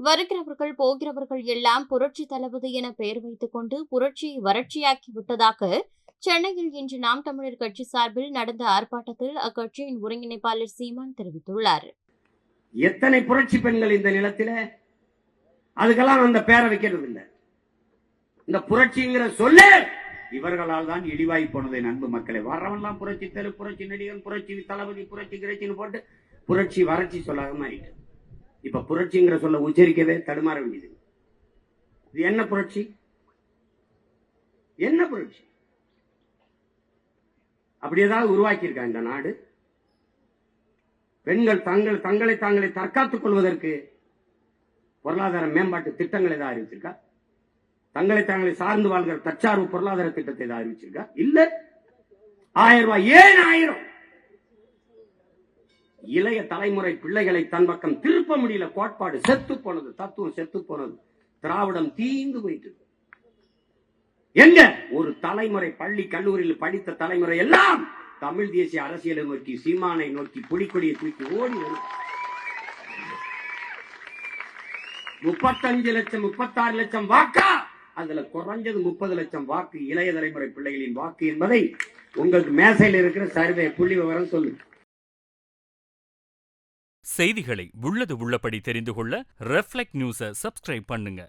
வருகிறவர்கள் போகிறவர்கள் எல்லாம் புரட்சி தளபதி என பெயர் வைத்துக் கொண்டு புரட்சியை வறட்சியாக்கி விட்டதாக சென்னையில் இன்று நாம் தமிழர் கட்சி சார்பில் நடந்த ஆர்ப்பாட்டத்தில் அக்கட்சியின் ஒருங்கிணைப்பாளர் சீமான் தெரிவித்துள்ளார். எத்தனை புரட்சி பெண்கள் இந்த நிலத்தில, அதுக்கெல்லாம் அந்த பேரை வைக்கிறது இல்லை. இந்த புரட்சிங்கிற சொல்ல இவர்களால் தான் இழிவாய் போனதை அன்பு மக்களை. வர்றவன்லாம் புரட்சி தெரு, புரட்சி நடிகன், புரட்சி தளபதி, புரட்சி கிரட்சின்னு போட்டு புரட்சி வறட்சி சொல்லாம ஆயிட்டு. இப்ப புரட்சிங்கிற சொல்ல உச்சரிக்கவே தடுமாற வேண்டியது. இது என்ன புரட்சி? என்ன புரட்சி? அப்படி ஏதாவது உருவாக்கி இருக்கா இந்த நாடு? பெண்கள் தங்களை தாங்களை தற்காத்துக் கொள்வதற்கு பொருளாதார மேம்பாட்டு திட்டங்கள் ஏதாவது அறிவிச்சிருக்கா? தங்களை தாங்களை சார்ந்து வாழ்கிற தற்சார்பு பொருளாதார திட்டத்தை ஏதாவது அறிவிச்சிருக்கா? இல்ல. 1000 ரூபாய், ஏன் 1000? இளைய தலைமுறை பிள்ளைகளை தன் பக்கம் திருப்ப முடியல. கோட்பாடு செத்து போனது, தத்துவம் செத்து போனது, திராவிடம் தீந்து போயிட்டு. எங்க ஒரு தலைமுறை பள்ளி கல்லூரியில் படித்த தலைமுறை எல்லாம் தமிழ் தேசிய அரசியலை நோக்கி, சீமானை நோக்கி, புலிக்கொடியை தூக்கி ஓடி வரும். 35 லட்சம் 36 லட்சம் வாக்கா, அதுல குறைஞ்சது 30 லட்சம் வாக்கு இளைய தலைமுறை பிள்ளைகளின் வாக்கு என்பதை உங்களுக்கு மேசையில் இருக்கிற சர்வே புள்ளி விவரம் சொல்லு. செய்திகளை உள்ளது உள்ளபடி தெரிந்து கொள்ள ரெஃப்ளெக்ட் நியூஸை சப்ஸ்கிரைப் பண்ணுங்க.